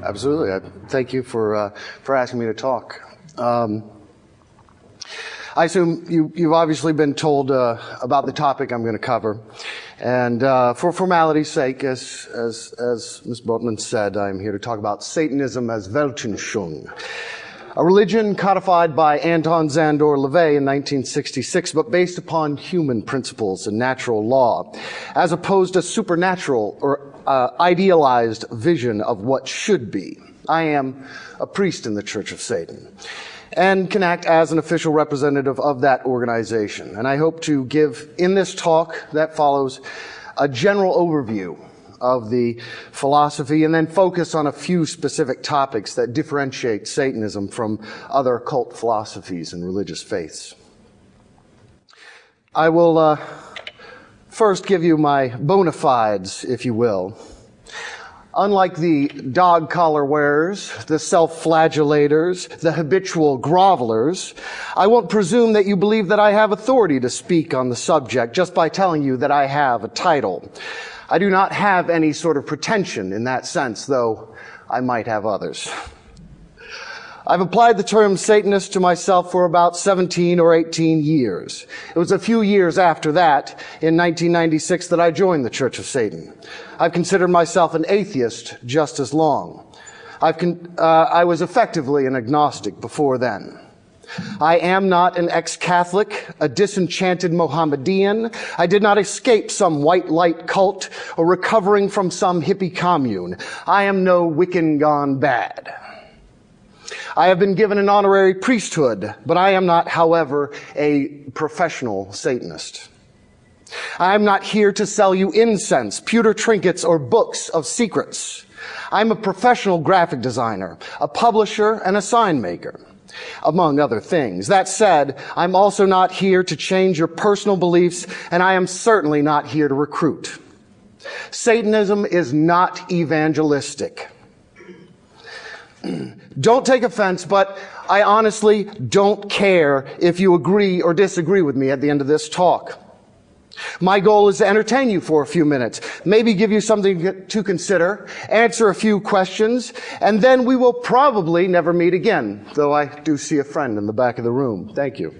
Absolutely. Thank you for asking me to talk. I assume you've obviously been told about the topic I'm going to cover. And for formality's sake, as Ms. Brotman said, I'm here to talk about Satanism as Weltanschauung, a religion codified by Anton Szandor LaVey in 1966, but based upon human principles and natural law, as opposed to supernatural or idealized vision of what should be. I am a priest in the Church of Satan and can act as an official representative of that organization. And I hope to give, in this talk that follows, a general overview of the philosophy and then focus on a few specific topics that differentiate Satanism from other occult philosophies and religious faiths. I will first give you my bona fides, if you will. Unlike the dog collar wearers, the self-flagellators, the habitual grovelers, I won't presume that you believe that I have authority to speak on the subject just by telling you that I have a title. I do not have any sort of pretension in that sense, though I might have others. I've applied the term Satanist to myself for about 17 or 18 years. It was a few years after that, in 1996, that I joined the Church of Satan. I've considered myself an atheist just as long. I was effectively an agnostic before then. I am not an ex-Catholic, a disenchanted Mohammedan. I did not escape some white light cult or recovering from some hippie commune. I am no Wiccan gone bad. I have been given an honorary priesthood, but I am not, however, a professional Satanist. I am not here to sell you incense, pewter trinkets, or books of secrets. I'm a professional graphic designer, a publisher, and a sign maker, among other things. That said, I'm also not here to change your personal beliefs, and I am certainly not here to recruit. Satanism is not evangelistic. Don't take offense, but I honestly don't care if you agree or disagree with me at the end of this talk. My goal is to entertain you for a few minutes, maybe give you something to consider, answer a few questions, and then we will probably never meet again, though I do see a friend in the back of the room. Thank you.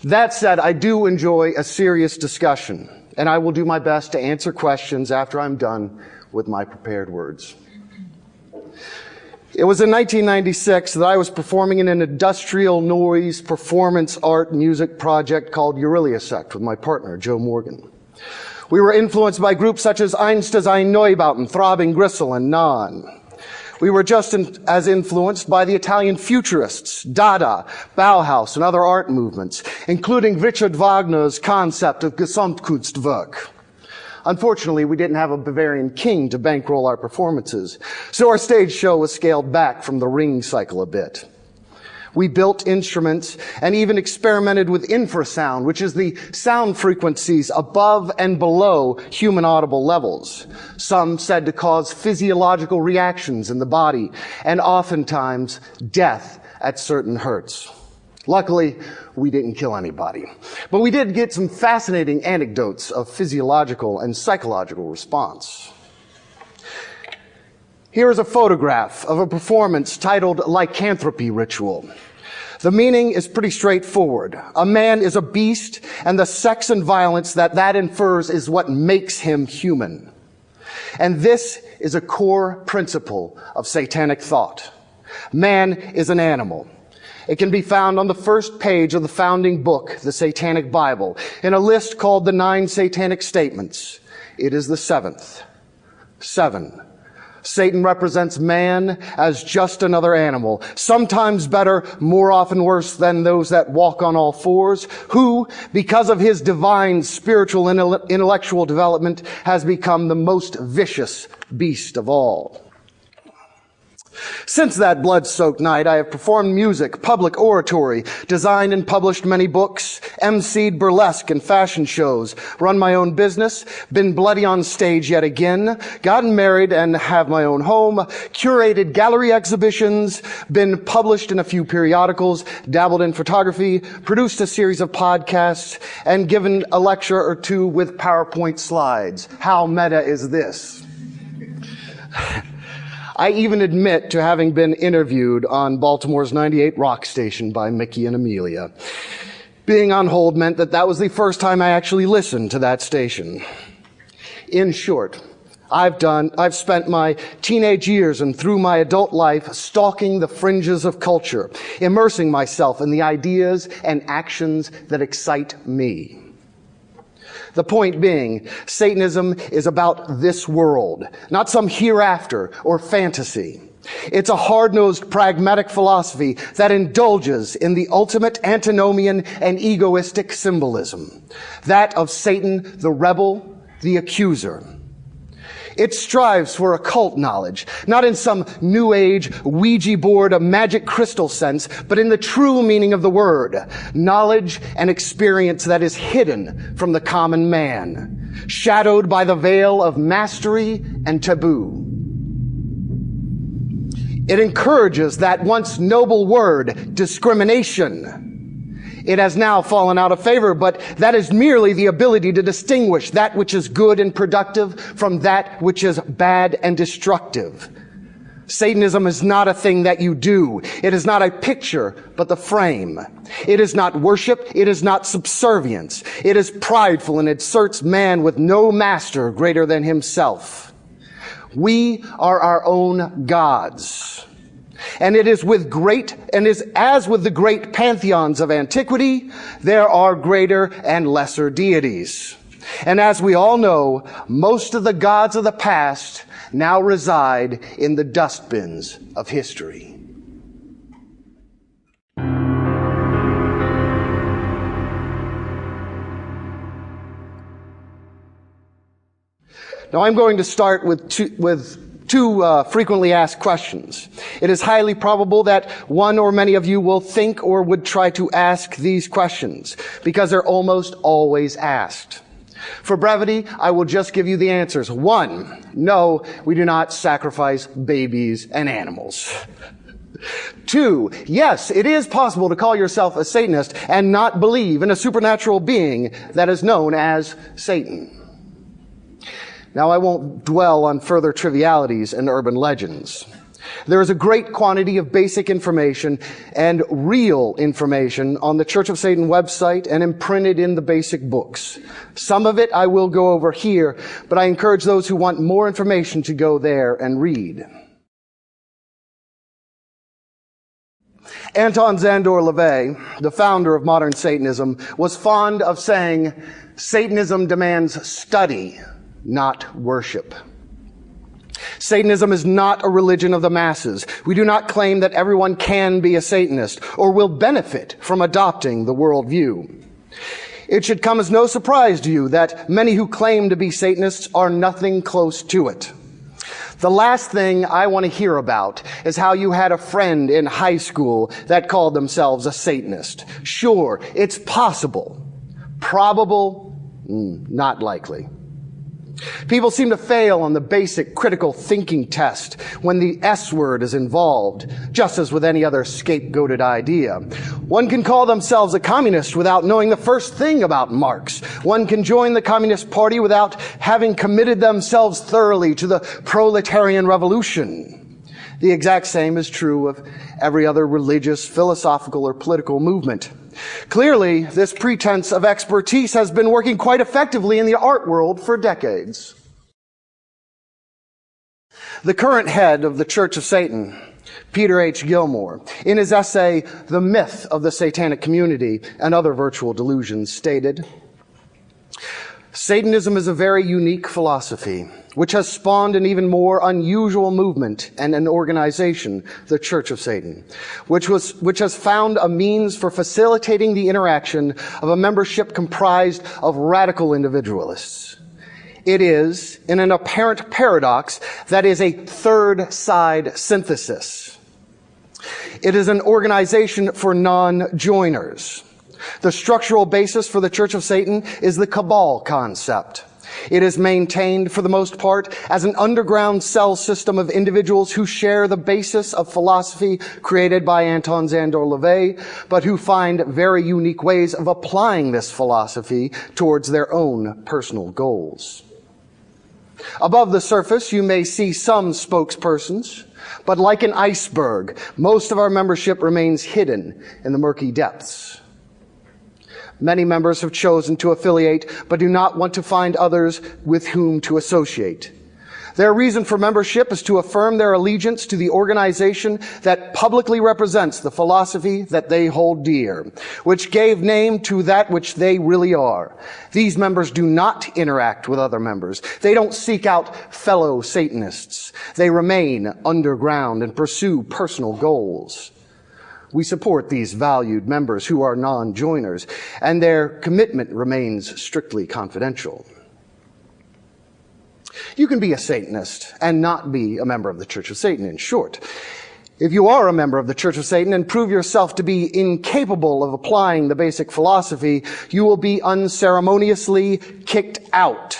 That said, I do enjoy a serious discussion, and I will do my best to answer questions after I'm done with my prepared words. It was in 1996 that I was performing in an industrial noise performance art music project called Aurelia Sect with my partner, Joe Morgan. We were influenced by groups such as Einstein Neubauten, Throbbing Gristle, and Non. We were just as influenced by the Italian futurists, Dada, Bauhaus, and other art movements, including Richard Wagner's concept of Gesamtkunstwerk. Unfortunately, we didn't have a Bavarian king to bankroll our performances, so our stage show was scaled back from the ring cycle a bit. We built instruments and even experimented with infrasound, which is the sound frequencies above and below human audible levels. Some said to cause physiological reactions in the body and oftentimes death at certain hertz. Luckily, we didn't kill anybody. But we did get some fascinating anecdotes of physiological and psychological response. Here is a photograph of a performance titled Lycanthropy Ritual. The meaning is pretty straightforward. A man is a beast, and the sex and violence that infers is what makes him human. And this is a core principle of satanic thought. Man is an animal. It can be found on the first page of the founding book, the Satanic Bible, in a list called the 9 Satanic Statements. It is the 7th. 7. Satan represents man as just another animal, sometimes better, more often worse than those that walk on all fours, who, because of his divine spiritual and intellectual development, has become the most vicious beast of all. Since that blood-soaked night, I have performed music, public oratory, designed and published many books, emceed burlesque and fashion shows, run my own business, been bloody on stage yet again, gotten married and have my own home, curated gallery exhibitions, been published in a few periodicals, dabbled in photography, produced a series of podcasts, and given a lecture or two with PowerPoint slides. How meta is this? I even admit to having been interviewed on Baltimore's 98 Rock Station by Mickey and Amelia. Being on hold meant that was the first time I actually listened to that station. In short, I've spent my teenage years and through my adult life stalking the fringes of culture, immersing myself in the ideas and actions that excite me. The point being, Satanism is about this world, not some hereafter or fantasy. It's a hard-nosed, pragmatic philosophy that indulges in the ultimate antinomian and egoistic symbolism, that of Satan, the rebel, the accuser. It strives for occult knowledge, not in some New Age, Ouija board, a magic crystal sense, but in the true meaning of the word, knowledge and experience that is hidden from the common man, shadowed by the veil of mastery and taboo. It encourages that once noble word, discrimination. It has now fallen out of favor, but that is merely the ability to distinguish that which is good and productive from that which is bad and destructive. Satanism is not a thing that you do. It is not a picture, but the frame. It is not worship. It is not subservience. It is prideful and it asserts man with no master greater than himself. We are our own gods. And it is as with the great pantheons of antiquity, there are greater and lesser deities. And as we all know, most of the gods of the past now reside in the dustbins of history. Now I'm going to start with two frequently asked questions. It is highly probable that one or many of you will think or would try to ask these questions because they're almost always asked. For brevity, I will just give you the answers. 1, no, we do not sacrifice babies and animals. 2, yes, it is possible to call yourself a Satanist and not believe in a supernatural being that is known as Satan. Now, I won't dwell on further trivialities and urban legends. There is a great quantity of basic information and real information on the Church of Satan website and imprinted in the basic books. Some of it I will go over here, but I encourage those who want more information to go there and read. Anton Szandor LaVey, the founder of modern Satanism, was fond of saying, Satanism demands study, not worship. Satanism is not a religion of the masses. We do not claim that everyone can be a Satanist or will benefit from adopting the worldview. It should come as no surprise to you that many who claim to be Satanists are nothing close to it. The last thing I want to hear about is how you had a friend in high school that called themselves a Satanist. Sure, it's possible. Probable? Not likely. People seem to fail on the basic critical thinking test when the S word is involved, just as with any other scapegoated idea. One can call themselves a communist without knowing the first thing about Marx. One can join the Communist Party without having committed themselves thoroughly to the proletarian revolution. The exact same is true of every other religious, philosophical, or political movement. Clearly, this pretense of expertise has been working quite effectively in the art world for decades. The current head of the Church of Satan, Peter H. Gilmore, in his essay, The Myth of the Satanic Community and Other Virtual Delusions, stated, Satanism is a very unique philosophy, which has spawned an even more unusual movement and an organization, the Church of Satan, which has found a means for facilitating the interaction of a membership comprised of radical individualists. It is, in an apparent paradox, that is a third side synthesis. It is an organization for non-joiners. The structural basis for the Church of Satan is the cabal concept. It is maintained, for the most part, as an underground cell system of individuals who share the basis of philosophy created by Anton Szandor LaVey, but who find very unique ways of applying this philosophy towards their own personal goals. Above the surface, you may see some spokespersons, but like an iceberg, most of our membership remains hidden in the murky depths. Many members have chosen to affiliate, but do not want to find others with whom to associate. Their reason for membership is to affirm their allegiance to the organization that publicly represents the philosophy that they hold dear, which gave name to that which they really are. These members do not interact with other members. They don't seek out fellow Satanists. They remain underground and pursue personal goals. We support these valued members who are non-joiners, and their commitment remains strictly confidential. You can be a Satanist and not be a member of the Church of Satan, in short. If you are a member of the Church of Satan and prove yourself to be incapable of applying the basic philosophy, you will be unceremoniously kicked out.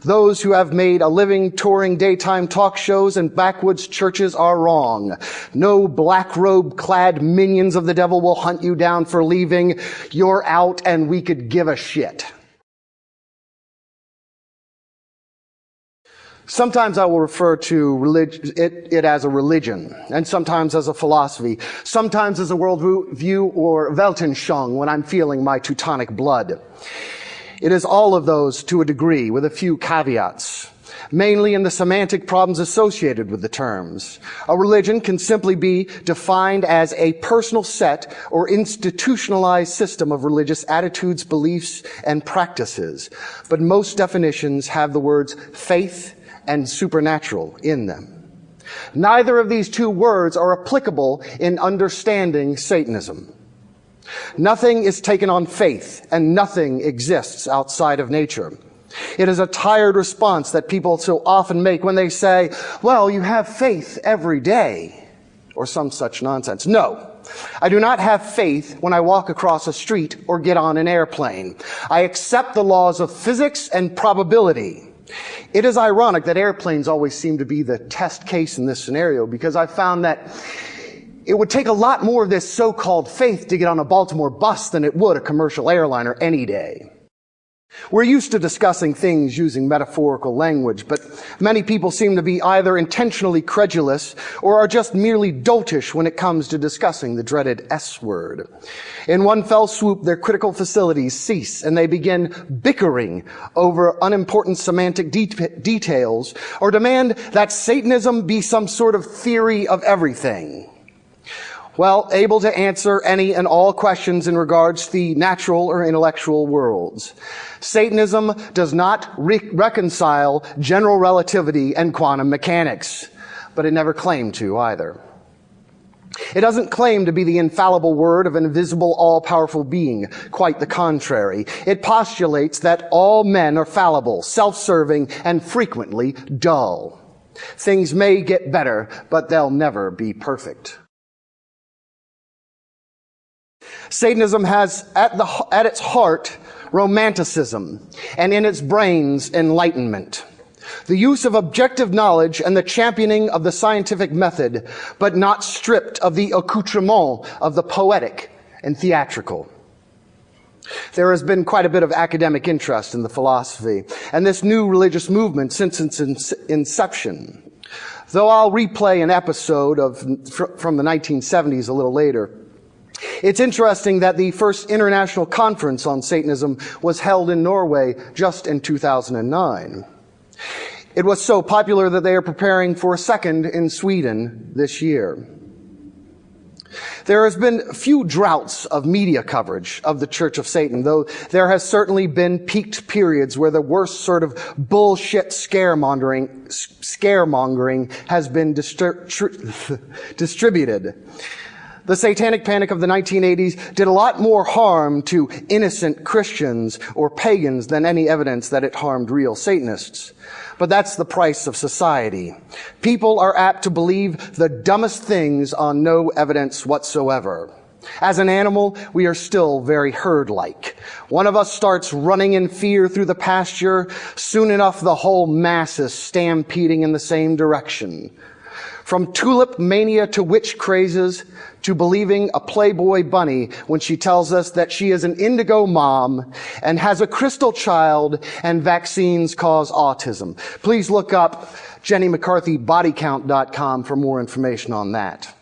Those who have made a living touring daytime talk shows and backwoods churches are wrong. No black robe-clad minions of the devil will hunt you down for leaving. You're out and we could give a shit. Sometimes I will refer to it as a religion, and sometimes as a philosophy, sometimes as a worldview or Weltanschauung when I'm feeling my Teutonic blood. It is all of those to a degree, with a few caveats, mainly in the semantic problems associated with the terms. A religion can simply be defined as a personal set or institutionalized system of religious attitudes, beliefs, and practices. But most definitions have the words faith and supernatural in them. Neither of these two words are applicable in understanding Satanism. Nothing is taken on faith, and nothing exists outside of nature. It is a tired response that people so often make when they say, well, you have faith every day, or some such nonsense. No, I do not have faith when I walk across a street or get on an airplane. I accept the laws of physics and probability. It is ironic that airplanes always seem to be the test case in this scenario, because I found that it would take a lot more of this so-called faith to get on a Baltimore bus than it would a commercial airliner any day. We're used to discussing things using metaphorical language, but many people seem to be either intentionally credulous or are just merely doltish when it comes to discussing the dreaded S word. In one fell swoop, their critical facilities cease and they begin bickering over unimportant semantic details or demand that Satanism be some sort of theory of everything. Well, able to answer any and all questions in regards to the natural or intellectual worlds. Satanism does not reconcile general relativity and quantum mechanics, but it never claimed to either. It doesn't claim to be the infallible word of an invisible, all-powerful being. Quite the contrary. It postulates that all men are fallible, self-serving, and frequently dull. Things may get better, but they'll never be perfect. Satanism has at its heart romanticism, and in its brains enlightenment. The use of objective knowledge and the championing of the scientific method, but not stripped of the accoutrement of the poetic and theatrical. There has been quite a bit of academic interest in the philosophy and this new religious movement since its inception. Though I'll replay an episode from the 1970s a little later, it's interesting that the first international conference on Satanism was held in Norway just in 2009. It was so popular that they are preparing for a second in Sweden this year. There has been few droughts of media coverage of the Church of Satan, though there has certainly been peaked periods where the worst sort of bullshit scaremongering has been distributed. The satanic panic of the 1980s did a lot more harm to innocent Christians or pagans than any evidence that it harmed real Satanists. But that's the price of society. People are apt to believe the dumbest things on no evidence whatsoever. As an animal, we are still very herd-like. One of us starts running in fear through the pasture. Soon enough, the whole mass is stampeding in the same direction. From tulip mania to witch crazes to believing a Playboy bunny when she tells us that she is an indigo mom and has a crystal child and vaccines cause autism. Please look up JennyMcCarthyBodyCount.com for more information on that.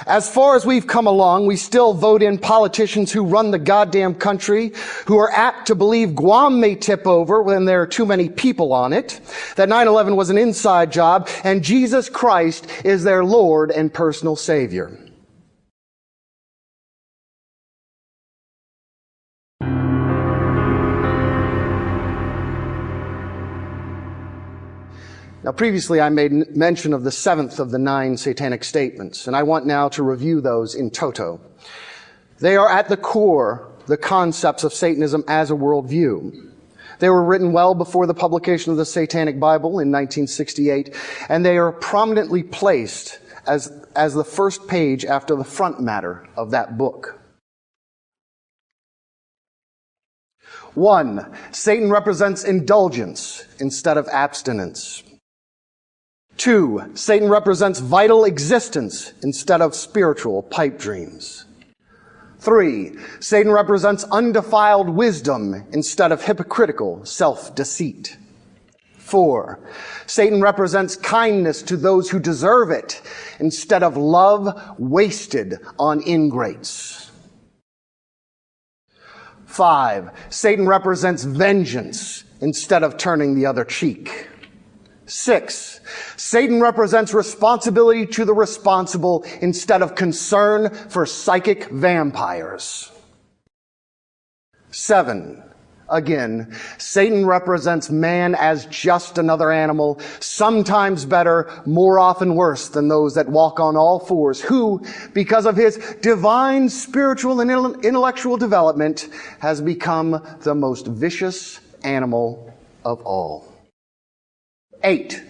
As far as we've come along, we still vote in politicians who run the goddamn country, who are apt to believe Guam may tip over when there are too many people on it, that 9/11 was an inside job, and Jesus Christ is their Lord and personal Savior. Now, previously I made mention of the 7th of the 9 satanic statements, and I want now to review those in toto. They are at the core the concepts of Satanism as a worldview. They were written well before the publication of the Satanic Bible in 1968, and they are prominently placed as the first page after the front matter of that book. 1. Satan represents indulgence instead of abstinence. 2. Satan represents vital existence instead of spiritual pipe dreams. 3. Satan represents undefiled wisdom instead of hypocritical self-deceit. 4. Satan represents kindness to those who deserve it instead of love wasted on ingrates. 5. Satan represents vengeance instead of turning the other cheek. 6. Satan represents responsibility to the responsible instead of concern for psychic vampires. 7. Again, Satan represents man as just another animal, sometimes better, more often worse than those that walk on all fours, who, because of his divine spiritual and intellectual development, has become the most vicious animal of all. 8.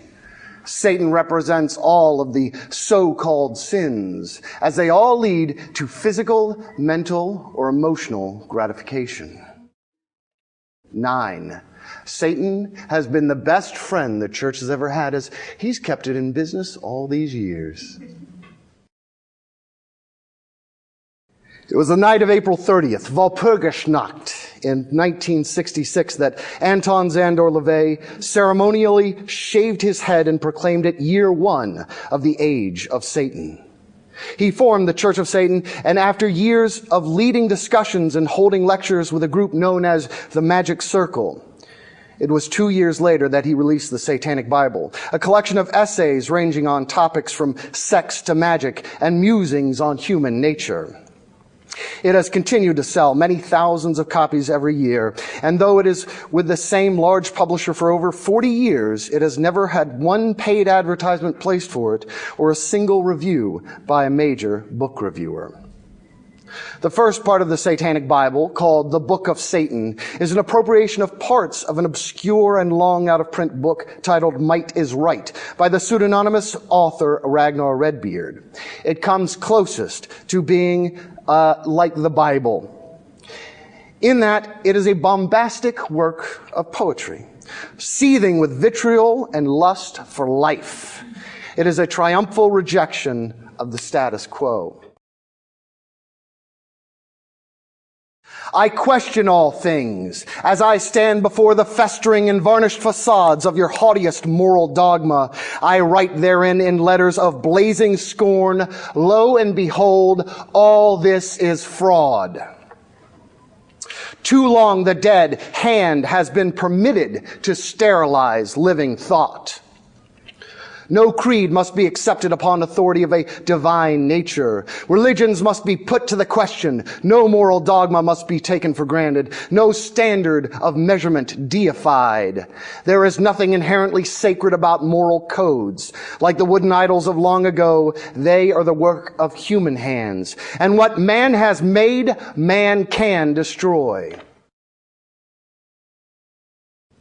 Satan represents all of the so-called sins, as they all lead to physical, mental, or emotional gratification. 9. Satan has been the best friend the church has ever had, as he's kept it in business all these years. It was the night of April 30th, Walpurgisnacht, in 1966, that Anton Szandor LaVey ceremonially shaved his head and proclaimed it year 1 of the age of Satan. He formed the Church of Satan, and after years of leading discussions and holding lectures with a group known as the Magic Circle, it was 2 years later that he released the Satanic Bible, a collection of essays ranging on topics from sex to magic and musings on human nature. It has continued to sell many thousands of copies every year, and though it is with the same large publisher for over 40 years, it has never had one paid advertisement placed for it or a single review by a major book reviewer. The first part of the Satanic Bible, called the Book of Satan, is an appropriation of parts of an obscure and long out-of-print book titled Might is Right by the pseudonymous author Ragnar Redbeard. It comes closest to being like the Bible, in that it is a bombastic work of poetry, seething with vitriol and lust for life. It is a triumphal rejection of the status quo. I question all things as I stand before the festering and varnished facades of your haughtiest moral dogma. I write therein in letters of blazing scorn, lo and behold, all this is fraud. Too long the dead hand has been permitted to sterilize living thought. No creed must be accepted upon authority of a divine nature. Religions must be put to the question. No moral dogma must be taken for granted. No standard of measurement deified. There is nothing inherently sacred about moral codes. Like the wooden idols of long ago, they are the work of human hands. And what man has made, man can destroy.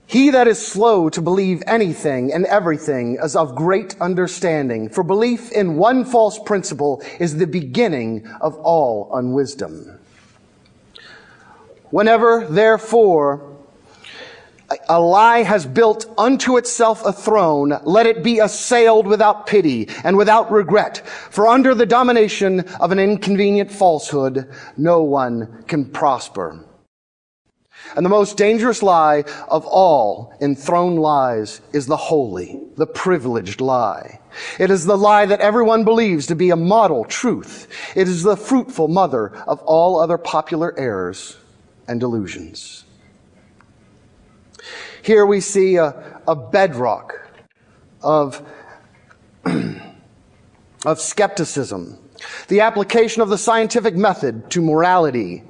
He that is slow to believe anything and everything is of great understanding, for belief in one false principle is the beginning of all unwisdom. Whenever, therefore, A lie has built unto itself a throne. Let it be assailed without pity and without regret. For under the domination of an inconvenient falsehood, no one can prosper. And the most dangerous lie of all enthroned lies is the holy, the privileged lie. It is the lie that everyone believes to be a model truth. It is the fruitful mother of all other popular errors and delusions. Here we see a bedrock of skepticism, the application of the scientific method to morality.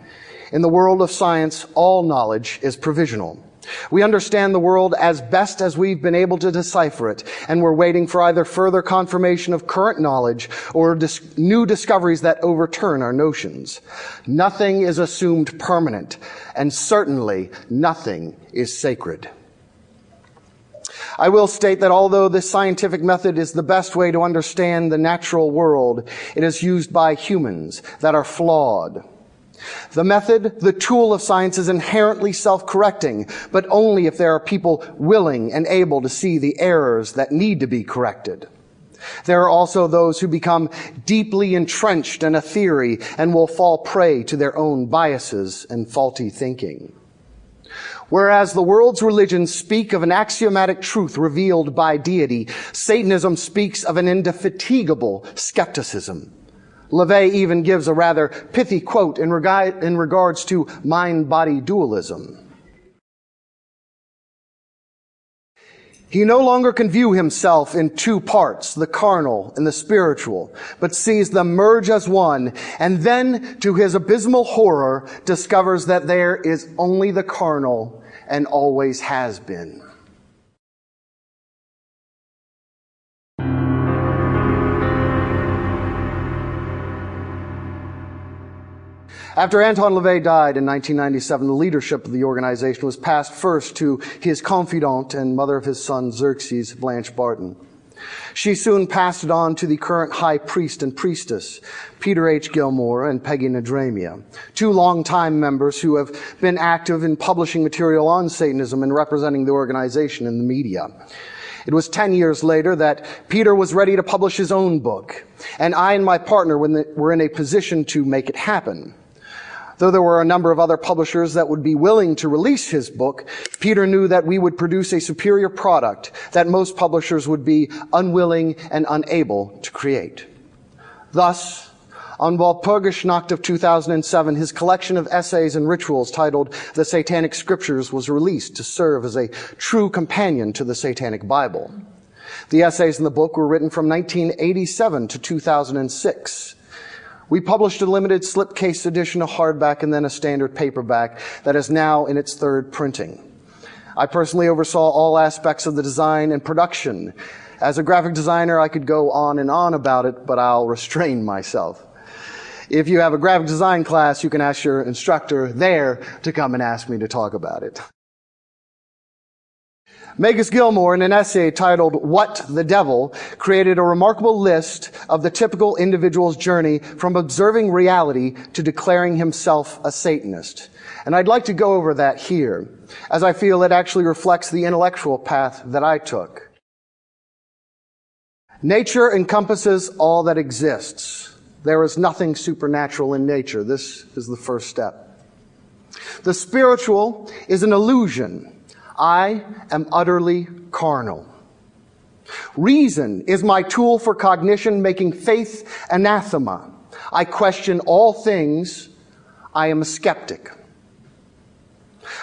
In the world of science, all knowledge is provisional. We understand the world as best as we've been able to decipher it, and we're waiting for either further confirmation of current knowledge or new discoveries that overturn our notions. Nothing is assumed permanent, and certainly nothing is sacred. I will state that although this scientific method is the best way to understand the natural world, it is used by humans that are flawed. The method, the tool of science, is inherently self-correcting, but only if there are people willing and able to see the errors that need to be corrected. There are also those who become deeply entrenched in a theory and will fall prey to their own biases and faulty thinking. Whereas the world's religions speak of an axiomatic truth revealed by deity, Satanism speaks of an indefatigable skepticism. LaVey even gives a rather pithy quote in regards to mind-body dualism. He no longer can view himself in two parts, the carnal and the spiritual, but sees them merge as one, and then, to his abysmal horror, discovers that there is only the carnal and always has been. After Anton LaVey died in 1997, the leadership of the organization was passed first to his confidante and mother of his son, Xerxes, Blanche Barton. She soon passed it on to the current high priest and priestess, Peter H. Gilmore and Peggy Nadramia, two longtime members who have been active in publishing material on Satanism and representing the organization in the media. It was 10 years later that Peter was ready to publish his own book, and I and my partner were in a position to make it happen. Though there were a number of other publishers that would be willing to release his book, Peter knew that we would produce a superior product that most publishers would be unwilling and unable to create. Thus, on Walpurgisnacht of 2007, his collection of essays and rituals titled The Satanic Scriptures was released to serve as a true companion to the Satanic Bible. The essays in the book were written from 1987 to 2006. We published a limited slipcase edition, a hardback, and then a standard paperback that is now in its third printing. I personally oversaw all aspects of the design and production. As a graphic designer, I could go on and on about it, but I'll restrain myself. If you have a graphic design class, you can ask your instructor there to come and ask me to talk about it. Magus Gilmore, in an essay titled What the Devil, created a remarkable list of the typical individual's journey from observing reality to declaring himself a Satanist. And I'd like to go over that here, as I feel it actually reflects the intellectual path that I took. Nature encompasses all that exists. There is nothing supernatural in nature. This is the first step. The spiritual is an illusion. I am utterly carnal. Reason is my tool for cognition, making faith anathema. I question all things. I am a skeptic.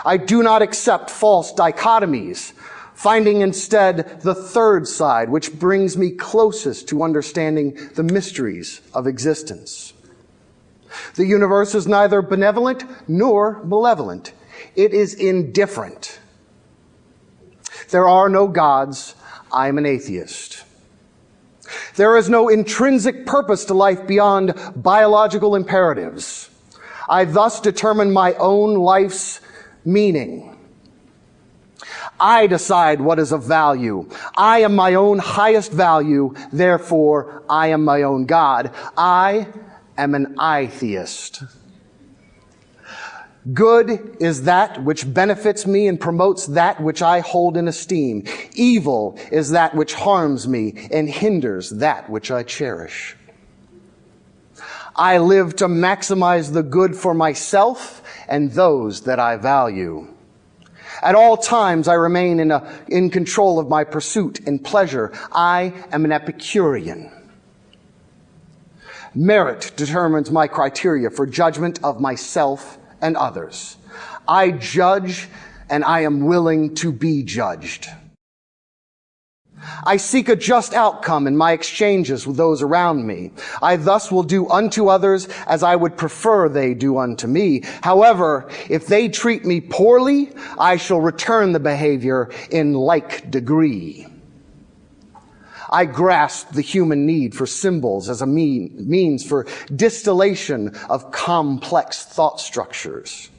I do not accept false dichotomies, finding instead the third side, which brings me closest to understanding the mysteries of existence. The universe is neither benevolent nor malevolent. It is indifferent. There are no gods. I am an atheist. There is no intrinsic purpose to life beyond biological imperatives. I thus determine my own life's meaning. I decide what is of value. I am my own highest value. Therefore, I am my own God. I am an I-theist. Good is that which benefits me and promotes that which I hold in esteem. Evil is that which harms me and hinders that which I cherish. I live to maximize the good for myself and those that I value. At all times, I remain in control of my pursuit and pleasure. I am an Epicurean. Merit determines my criteria for judgment of myself and others. I judge, and I am willing to be judged. I seek a just outcome in my exchanges with those around me. I thus will do unto others as I would prefer they do unto me. However, if they treat me poorly, I shall return the behavior in like degree. I grasp the human need for symbols as a means for distillation of complex thought structures.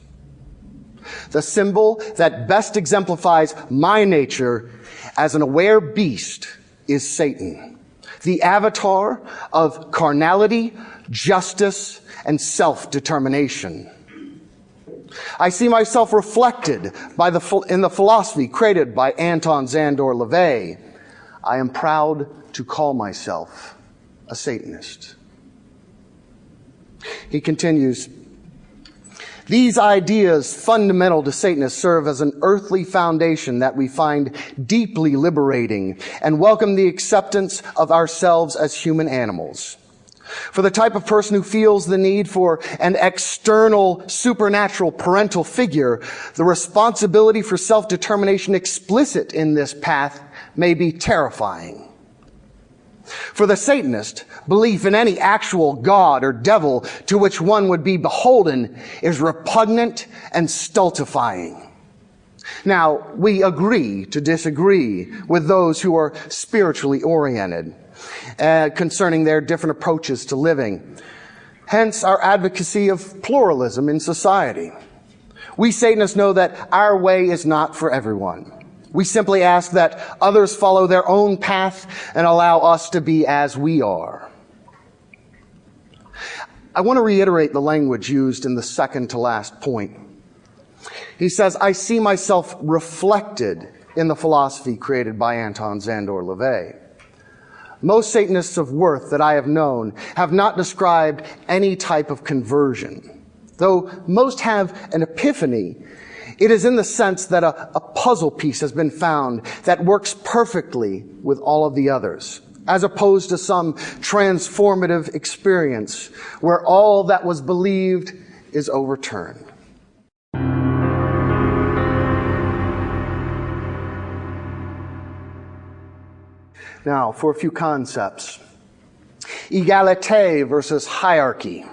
The symbol that best exemplifies my nature as an aware beast is Satan, the avatar of carnality, justice, and self-determination. I see myself reflected in the philosophy created by Anton Szandor LaVey. I am proud to call myself a Satanist. He continues, these ideas fundamental to Satanists serve as an earthly foundation that we find deeply liberating and welcome the acceptance of ourselves as human animals. For the type of person who feels the need for an external, supernatural parental figure, the responsibility for self-determination explicit in this path may be terrifying. For the Satanist, belief in any actual God or devil to which one would be beholden is repugnant and stultifying. Now, we agree to disagree with those who are spiritually oriented concerning their different approaches to living. Hence, our advocacy of pluralism in society. We Satanists know that our way is not for everyone. We simply ask that others follow their own path and allow us to be as we are. I want to reiterate the language used in the second to last point. He says, I see myself reflected in the philosophy created by Anton Szandor LaVey. Most Satanists of worth that I have known have not described any type of conversion. Though most have an epiphany, it is in the sense that a puzzle piece has been found that works perfectly with all of the others, as opposed to some transformative experience where all that was believed is overturned. Now, for a few concepts. Egalite versus hierarchy.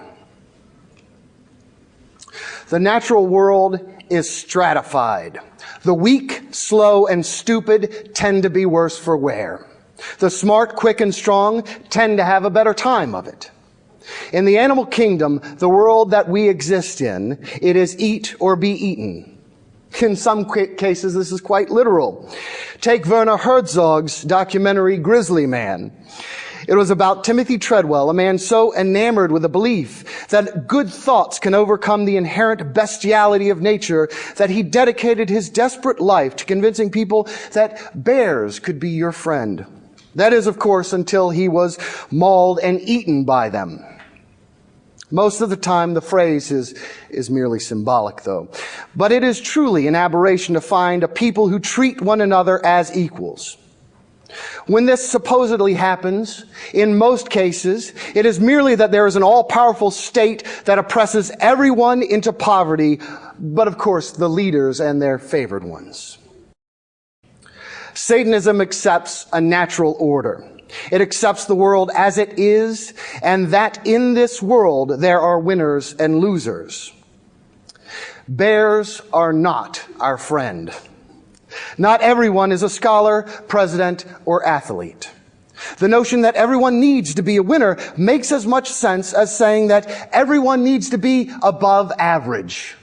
The natural world is stratified. The weak, slow, and stupid tend to be worse for wear. The smart, quick, and strong tend to have a better time of it. In the animal kingdom, the world that we exist in, it is eat or be eaten. In some cases, this is quite literal. Take Werner Herzog's documentary Grizzly Man. It was about Timothy Treadwell, a man so enamored with the belief that good thoughts can overcome the inherent bestiality of nature that he dedicated his desperate life to convincing people that bears could be your friend. That is, of course, until he was mauled and eaten by them. Most of the time, the phrase is merely symbolic, though. But it is truly an aberration to find a people who treat one another as equals. When this supposedly happens, in most cases, it is merely that there is an all-powerful state that oppresses everyone into poverty, but of course the leaders and their favored ones. Satanism accepts a natural order. It accepts the world as it is, and that in this world there are winners and losers. Bears are not our friend. Not everyone is a scholar, president, or athlete. The notion that everyone needs to be a winner makes as much sense as saying that everyone needs to be above average.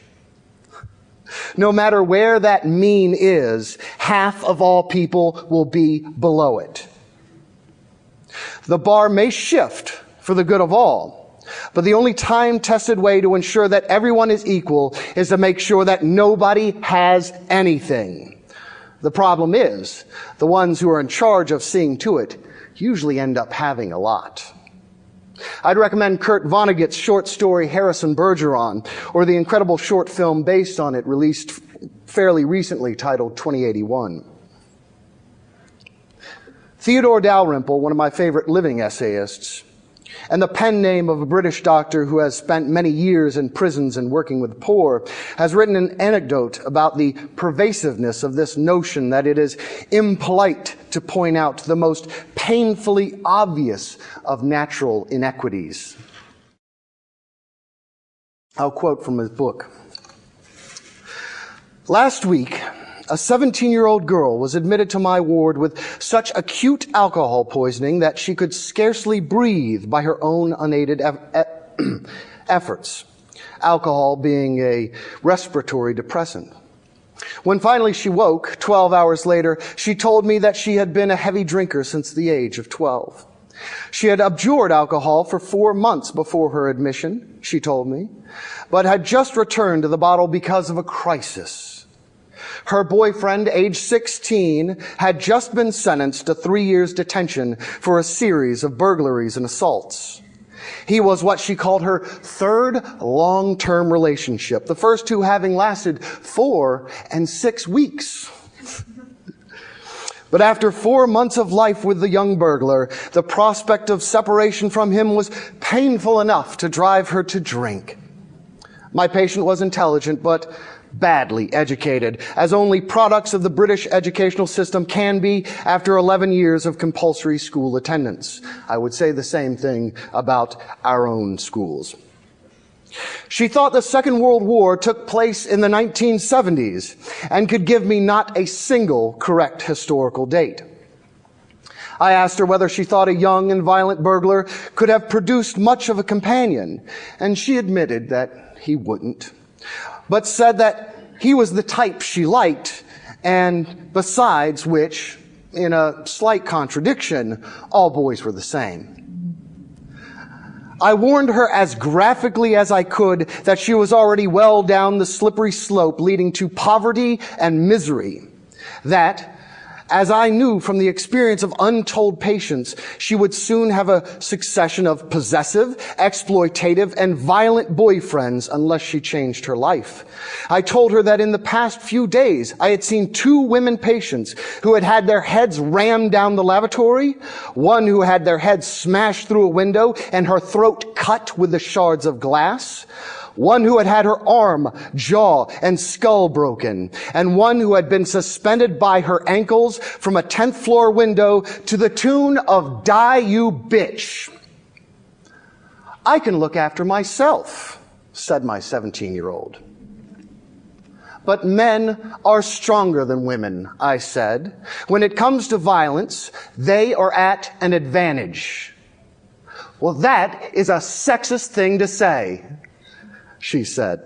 No matter where that mean is, half of all people will be below it. The bar may shift for the good of all, But the only time-tested way to ensure that everyone is equal is to make sure that nobody has anything. The problem is, the ones who are in charge of seeing to it usually end up having a lot. I'd recommend Kurt Vonnegut's short story Harrison Bergeron, or the incredible short film based on it released fairly recently titled 2081. Theodore Dalrymple, one of my favorite living essayists, and the pen name of a British doctor who has spent many years in prisons and working with the poor, has written an anecdote about the pervasiveness of this notion that it is impolite to point out the most painfully obvious of natural inequities. I'll quote from his book. Last week, a 17-year-old girl was admitted to my ward with such acute alcohol poisoning that she could scarcely breathe by her own unaided efforts, alcohol being a respiratory depressant. When finally she woke, 12 hours later, she told me that she had been a heavy drinker since the age of 12. She had abjured alcohol for 4 months before her admission, she told me, but had just returned to the bottle because of a crisis. Her boyfriend, age 16, had just been sentenced to 3 years detention for a series of burglaries and assaults. He was what she called her third long-term relationship, the first two having lasted 4 and 6 weeks. But after 4 months of life with the young burglar, the prospect of separation from him was painful enough to drive her to drink. My patient was intelligent, but badly educated, as only products of the British educational system can be after 11 years of compulsory school attendance. I would say the same thing about our own schools. She thought the Second World War took place in the 1970s and could give me not a single correct historical date. I asked her whether she thought a young and violent burglar could have produced much of a companion, and she admitted that he wouldn't, but said that he was the type she liked, and besides which, in a slight contradiction, all boys were the same. I warned her as graphically as I could that she was already well down the slippery slope leading to poverty and misery, that, as I knew from the experience of untold patients, she would soon have a succession of possessive, exploitative, and violent boyfriends unless she changed her life. I told her that in the past few days, I had seen 2 women patients who had had their heads rammed down the lavatory, one who had their head smashed through a window and her throat cut with the shards of glass, one who had had her arm, jaw, and skull broken, and one who had been suspended by her ankles from a 10th floor window to the tune of "Die, you bitch." "I can look after myself," said my 17-year-old. "But men are stronger than women," I said. "When it comes to violence, they are at an advantage." "Well, that is a sexist thing to say," she said.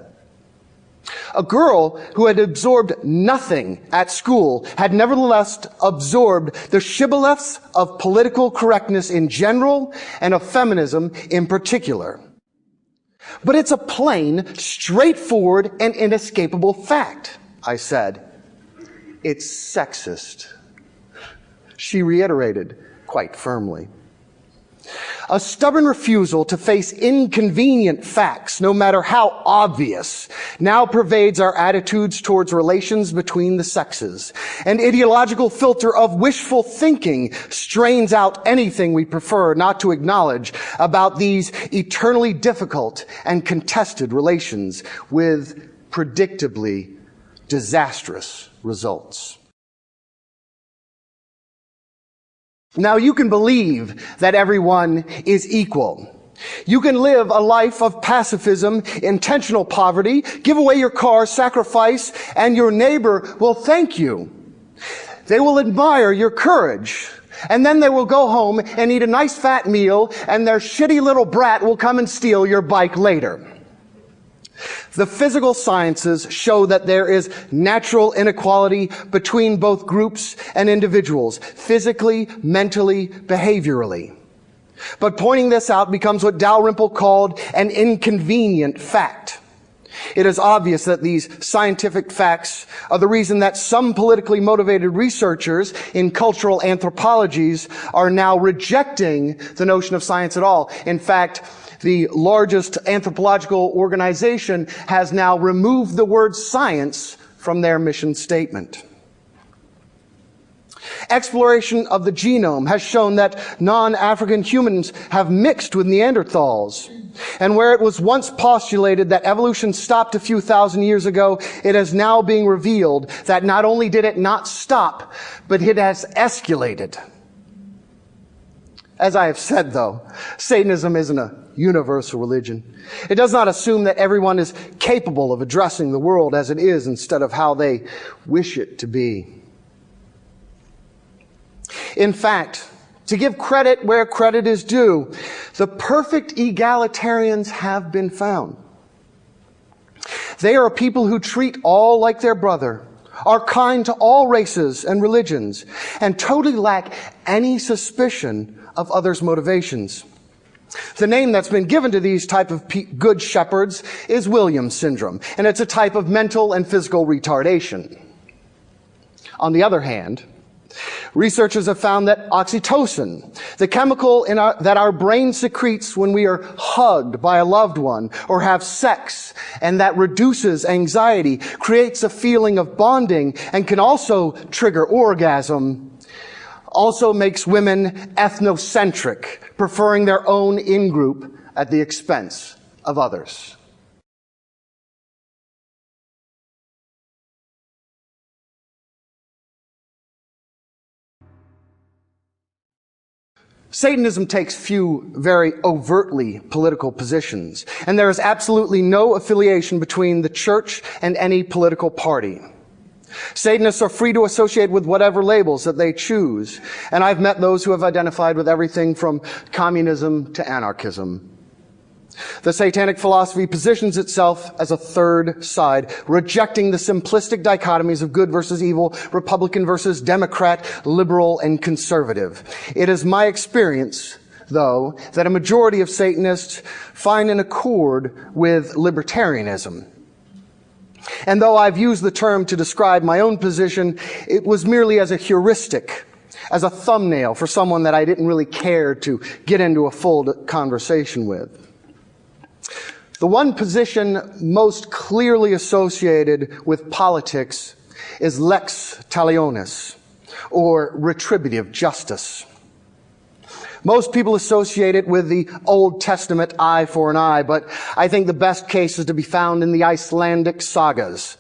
A girl who had absorbed nothing at school had nevertheless absorbed the shibboleths of political correctness in general and of feminism in particular. "But it's a plain, straightforward, and inescapable fact," I said. "It's sexist," she reiterated quite firmly. A stubborn refusal to face inconvenient facts, no matter how obvious, now pervades our attitudes towards relations between the sexes. An ideological filter of wishful thinking strains out anything we prefer not to acknowledge about these eternally difficult and contested relations with predictably disastrous results. Now, you can believe that everyone is equal. You can live a life of pacifism, intentional poverty, give away your car, sacrifice, and your neighbor will thank you. They will admire your courage. And then they will go home and eat a nice fat meal, and their shitty little brat will come and steal your bike later. The physical sciences show that there is natural inequality between both groups and individuals, physically, mentally, behaviorally. But pointing this out becomes what Dalrymple called an inconvenient fact. It is obvious that these scientific facts are the reason that some politically motivated researchers in cultural anthropologies are now rejecting the notion of science at all. In fact, the largest anthropological organization has now removed the word science from their mission statement. Exploration of the genome has shown that non-African humans have mixed with Neanderthals. And where it was once postulated that evolution stopped a few thousand years ago, it is now being revealed that not only did it not stop, but it has escalated. As I have said, though, Satanism isn't a universal religion. It does not assume that everyone is capable of addressing the world as it is instead of how they wish it to be. In fact, to give credit where credit is due, the perfect egalitarians have been found. They are a people who treat all like their brother, are kind to all races and religions, and totally lack any suspicion of others' motivations. The name that's been given to these type of good shepherds is Williams syndrome, and it's a type of mental and physical retardation. On the other hand, researchers have found that oxytocin, the chemical that our brain secretes when we are hugged by a loved one or have sex, and that reduces anxiety, creates a feeling of bonding, and can also trigger orgasm, also makes women ethnocentric, preferring their own in-group at the expense of others. Satanism takes few very overtly political positions, and there is absolutely no affiliation between the church and any political party. Satanists are free to associate with whatever labels that they choose, and I've met those who have identified with everything from communism to anarchism. The satanic philosophy positions itself as a third side, rejecting the simplistic dichotomies of good versus evil, Republican versus Democrat, liberal and conservative. It is my experience, though, that a majority of Satanists find an accord with libertarianism. And though I've used the term to describe my own position, it was merely as a heuristic, as a thumbnail for someone that I didn't really care to get into a full conversation with. The one position most clearly associated with politics is lex talionis, or retributive justice. Most people associate it with the Old Testament eye for an eye, but I think the best case is to be found in the Icelandic sagas.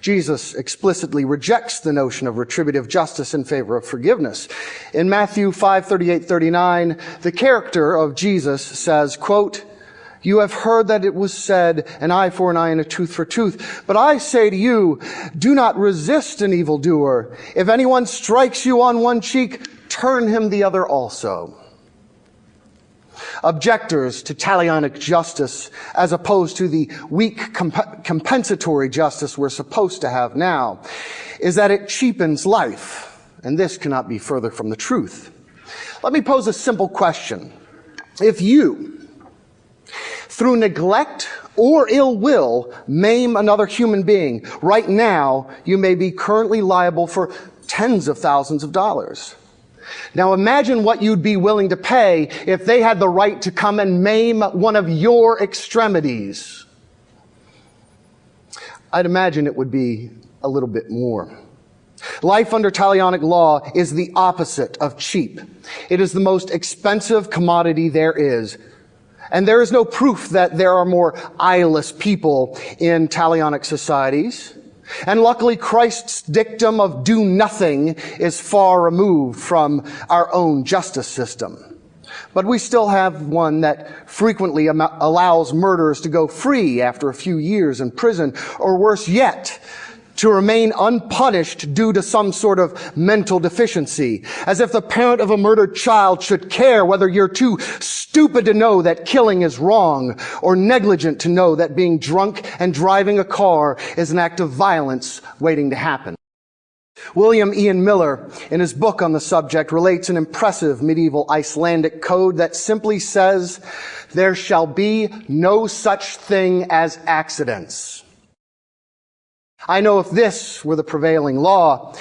Jesus explicitly rejects the notion of retributive justice in favor of forgiveness. In Matthew 5:38-39, the character of Jesus says, quote, "You have heard that it was said, an eye for an eye and a tooth for tooth. But I say to you, do not resist an evildoer. If anyone strikes you on one cheek, turn him the other also." Objectors to talionic justice, as opposed to the weak compensatory justice we're supposed to have now, is that it cheapens life, and this cannot be further from the truth. Let me pose a simple question. If you, through neglect or ill will, maim another human being, right now you may be currently liable for tens of thousands of dollars. Now imagine what you'd be willing to pay if they had the right to come and maim one of your extremities. I'd imagine it would be a little bit more. Life under talionic law is the opposite of cheap. It is the most expensive commodity there is. And there is no proof that there are more eyeless people in talionic societies. And luckily, Christ's dictum of do nothing is far removed from our own justice system. But we still have one that frequently allows murderers to go free after a few years in prison, or worse yet, to remain unpunished due to some sort of mental deficiency, as if the parent of a murdered child should care whether you're too stupid to know that killing is wrong, or negligent to know that being drunk and driving a car is an act of violence waiting to happen. William Ian Miller, in his book on the subject, relates an impressive medieval Icelandic code that simply says, "There shall be no such thing as accidents." I know if this were the prevailing law,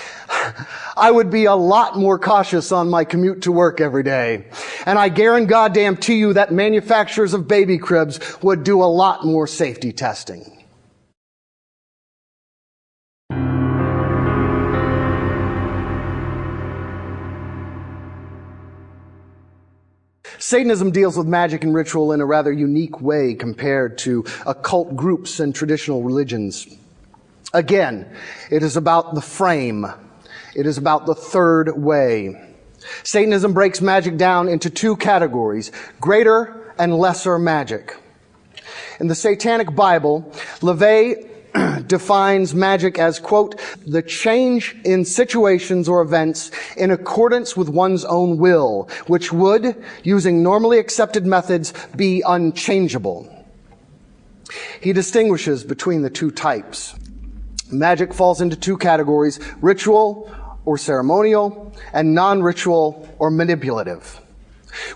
I would be a lot more cautious on my commute to work every day. And I guarantee you that manufacturers of baby cribs would do a lot more safety testing. Satanism deals with magic and ritual in a rather unique way compared to occult groups and traditional religions. Again, it is about the frame. It is about the third way. Satanism breaks magic down into two categories, greater and lesser magic. In the Satanic Bible, LaVey defines magic as, quote, the change in situations or events in accordance with one's own will, which would, using normally accepted methods, be unchangeable. He distinguishes between the two types. Magic falls into two categories, ritual or ceremonial, and non-ritual or manipulative.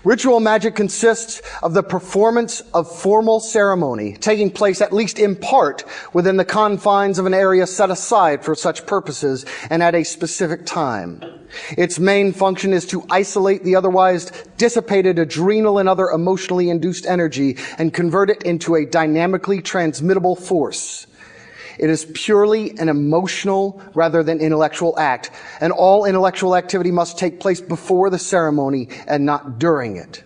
Ritual magic consists of the performance of formal ceremony, taking place at least in part within the confines of an area set aside for such purposes and at a specific time. Its main function is to isolate the otherwise dissipated adrenal and other emotionally induced energy and convert it into a dynamically transmittable force. It is purely an emotional rather than intellectual act, and all intellectual activity must take place before the ceremony and not during it.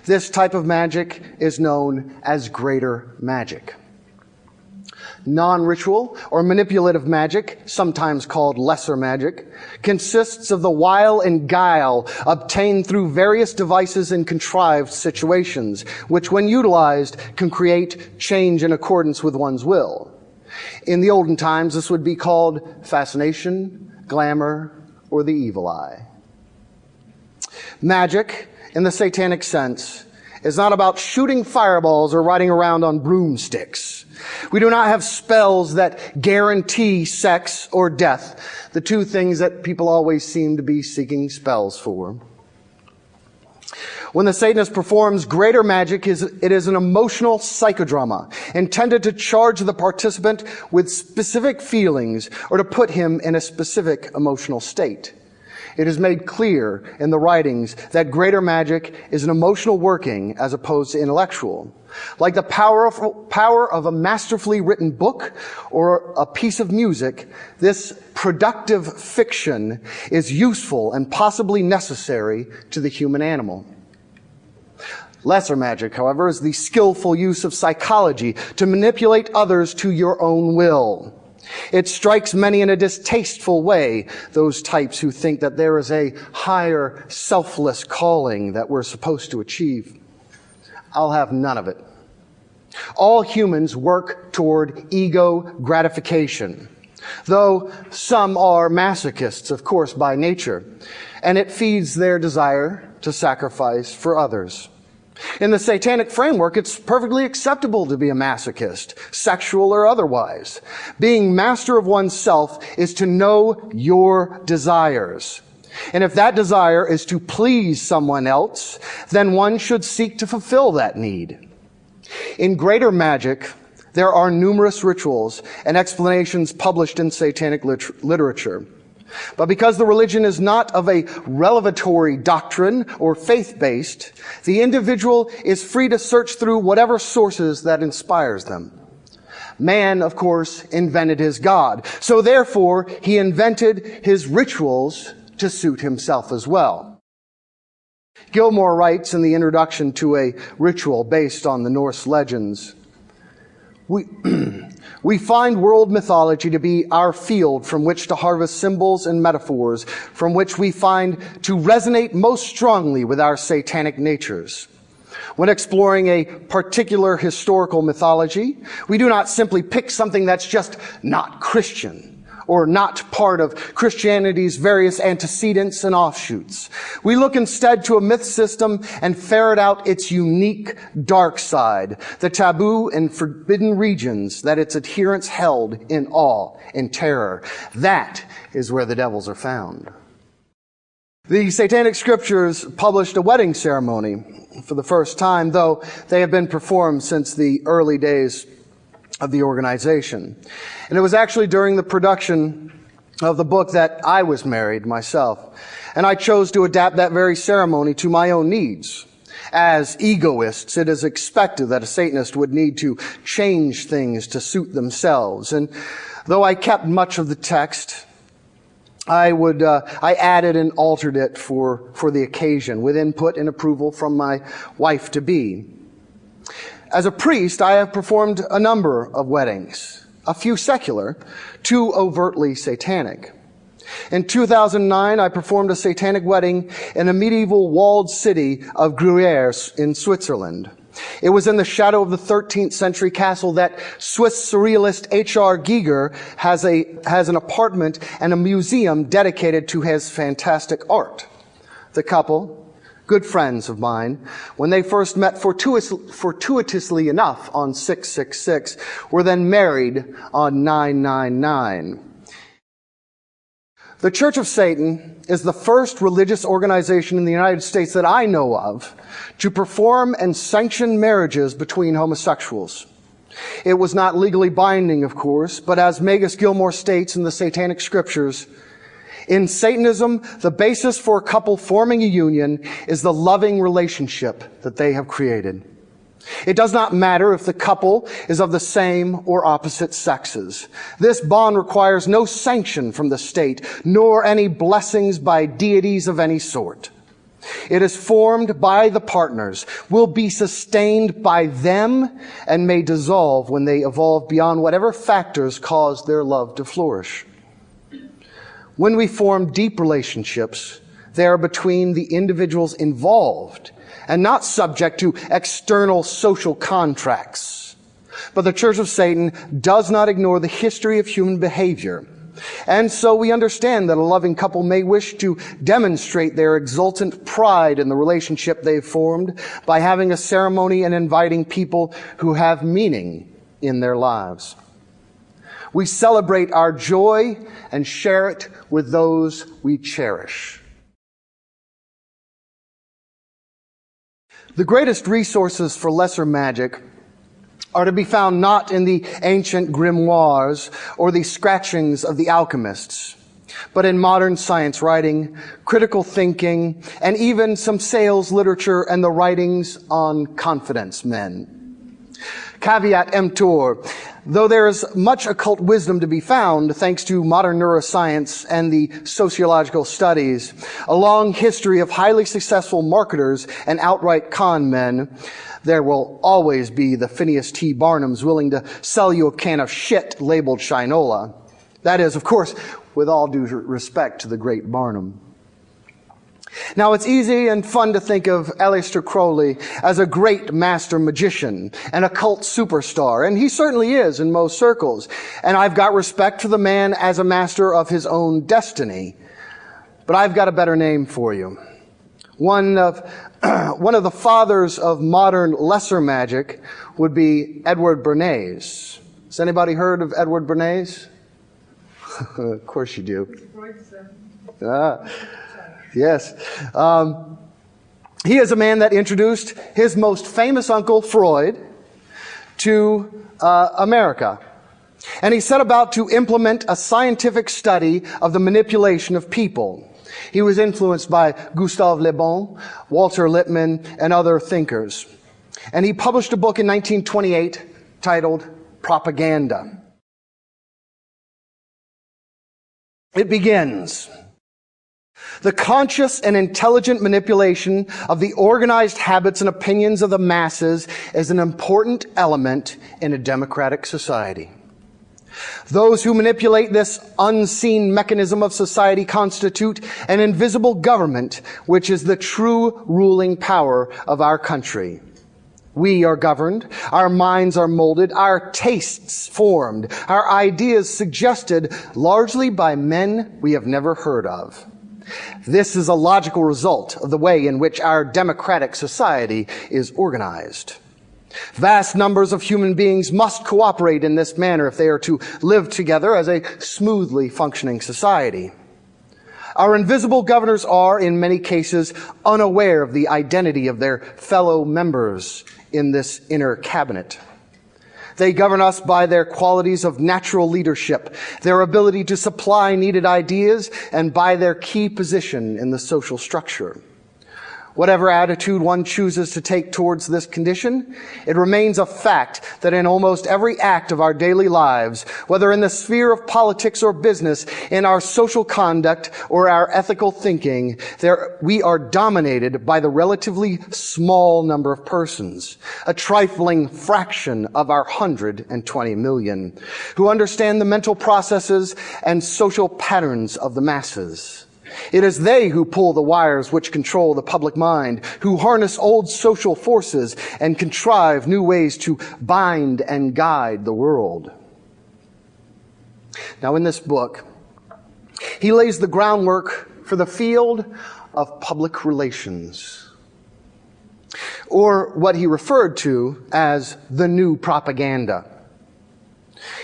This type of magic is known as greater magic. Non-ritual or manipulative magic, sometimes called lesser magic, consists of the wile and guile obtained through various devices in contrived situations, which when utilized can create change in accordance with one's will. In the olden times, this would be called fascination, glamour, or the evil eye. Magic, in the satanic sense, is not about shooting fireballs or riding around on broomsticks. We do not have spells that guarantee sex or death, the two things that people always seem to be seeking spells for. When the Satanist performs greater magic, it is an emotional psychodrama intended to charge the participant with specific feelings or to put him in a specific emotional state. It is made clear in the writings that greater magic is an emotional working as opposed to intellectual. Like the power of a masterfully written book or a piece of music, this productive fiction is useful and possibly necessary to the human animal. Lesser magic, however, is the skillful use of psychology to manipulate others to your own will. It strikes many in a distasteful way, those types who think that there is a higher, selfless calling that we're supposed to achieve. I'll have none of it. All humans work toward ego gratification, though some are masochists, of course, by nature, and it feeds their desire to sacrifice for others. In the satanic framework, it's perfectly acceptable to be a masochist, sexual or otherwise. Being master of oneself is to know your desires. And if that desire is to please someone else, then one should seek to fulfill that need. In greater magic, there are numerous rituals and explanations published in satanic literature. But because the religion is not of a revelatory doctrine or faith-based, the individual is free to search through whatever sources that inspires them. Man, of course, invented his God. So therefore, he invented his rituals to suit himself as well. Gilmore writes in the introduction to a ritual based on the Norse legends, We find world mythology to be our field from which to harvest symbols and metaphors, from which we find to resonate most strongly with our satanic natures. When exploring a particular historical mythology, we do not simply pick something that's just not Christian, or not part of Christianity's various antecedents and offshoots. We look instead to a myth system and ferret out its unique dark side, the taboo and forbidden regions that its adherents held in awe and terror. That is where the devils are found. The Satanic Scriptures published a wedding ceremony for the first time, though they have been performed since the early days of the organization. And it was actually during the production of the book that I was married myself. And I chose to adapt that very ceremony to my own needs. As egoists, it is expected that a Satanist would need to change things to suit themselves. And though I kept much of the text, I added and altered it for the occasion with input and approval from my wife-to-be. As a priest, I have performed a number of weddings, a few secular, 2 overtly satanic. In 2009, I performed a satanic wedding in a medieval walled city of Gruyère in Switzerland. It was in the shadow of the 13th century castle that Swiss surrealist H.R. Giger has an apartment and a museum dedicated to his fantastic art. The couple, good friends of mine, when they first met fortuitously enough on 666, were then married on 999. The Church of Satan is the first religious organization in the United States that I know of to perform and sanction marriages between homosexuals. It was not legally binding, of course, but as Magus Gilmore states in the Satanic Scriptures, in Satanism, the basis for a couple forming a union is the loving relationship that they have created. It does not matter if the couple is of the same or opposite sexes. This bond requires no sanction from the state, nor any blessings by deities of any sort. It is formed by the partners, will be sustained by them, and may dissolve when they evolve beyond whatever factors cause their love to flourish. When we form deep relationships, they are between the individuals involved and not subject to external social contracts. But the Church of Satan does not ignore the history of human behavior. And so we understand that a loving couple may wish to demonstrate their exultant pride in the relationship they've formed by having a ceremony and inviting people who have meaning in their lives. We celebrate our joy and share it with those we cherish. The greatest resources for lesser magic are to be found not in the ancient grimoires or the scratchings of the alchemists, but in modern science writing, critical thinking, and even some sales literature and the writings on confidence men. Caveat emptor, though there is much occult wisdom to be found thanks to modern neuroscience and the sociological studies, a long history of highly successful marketers and outright con men, there will always be the Phineas T. Barnums willing to sell you a can of shit labeled Shinola. That is, of course, with all due respect to the great Barnum. Now, it's easy and fun to think of Aleister Crowley as a great master magician, an occult superstar, and he certainly is in most circles. And I've got respect for the man as a master of his own destiny. But I've got a better name for you. One of the fathers of modern lesser magic would be Edward Bernays. Has anybody heard of Edward Bernays? Of course you do. Yes. He is a man that introduced his most famous uncle, Freud, to America. And he set about to implement a scientific study of the manipulation of people. He was influenced by Gustave Le Bon, Walter Lippmann, and other thinkers. And he published a book in 1928 titled Propaganda. It begins, the conscious and intelligent manipulation of the organized habits and opinions of the masses is an important element in a democratic society. Those who manipulate this unseen mechanism of society constitute an invisible government, which is the true ruling power of our country. We are governed, our minds are molded, our tastes formed, our ideas suggested largely by men we have never heard of. This is a logical result of the way in which our democratic society is organized. Vast numbers of human beings must cooperate in this manner if they are to live together as a smoothly functioning society. Our invisible governors are, in many cases, unaware of the identity of their fellow members in this inner cabinet. They govern us by their qualities of natural leadership, their ability to supply needed ideas, and by their key position in the social structure. Whatever attitude one chooses to take towards this condition, it remains a fact that in almost every act of our daily lives, whether in the sphere of politics or business, in our social conduct or our ethical thinking, we are dominated by the relatively small number of persons, a trifling fraction of our 120 million, who understand the mental processes and social patterns of the masses. It is they who pull the wires which control the public mind, who harness old social forces and contrive new ways to bind and guide the world. Now, in this book, he lays the groundwork for the field of public relations, or what he referred to as the new propaganda.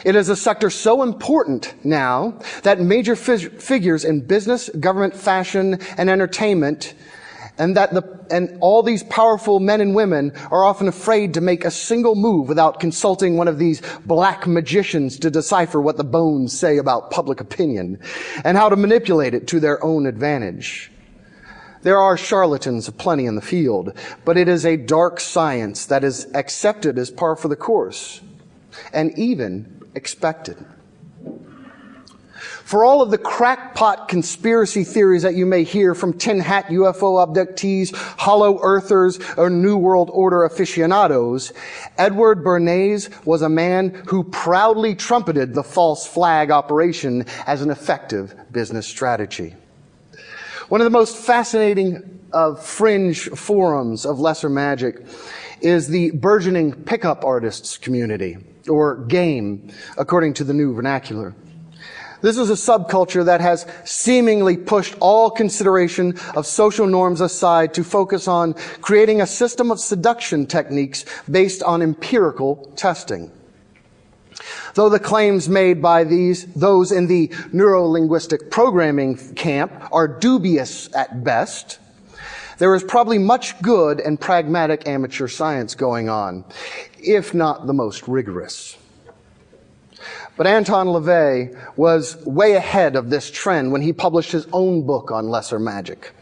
It is a sector so important now that major figures in business, government, fashion, and entertainment, and all these powerful men and women are often afraid to make a single move without consulting one of these black magicians to decipher what the bones say about public opinion and how to manipulate it to their own advantage. There are charlatans aplenty in the field, but it is a dark science that is accepted as par for the course, and even expected. For all of the crackpot conspiracy theories that you may hear from tin hat UFO abductees, hollow earthers, or New World Order aficionados, Edward Bernays was a man who proudly trumpeted the false flag operation as an effective business strategy. One of the most fascinating fringe forums of lesser magic is the burgeoning pickup artists community, or game, according to the new vernacular. This is a subculture that has seemingly pushed all consideration of social norms aside to focus on creating a system of seduction techniques based on empirical testing. Though the claims made by those in the neuro-linguistic programming camp are dubious at best, there is probably much good and pragmatic amateur science going on, if not the most rigorous. But Anton LaVey was way ahead of this trend when he published his own book on lesser magic.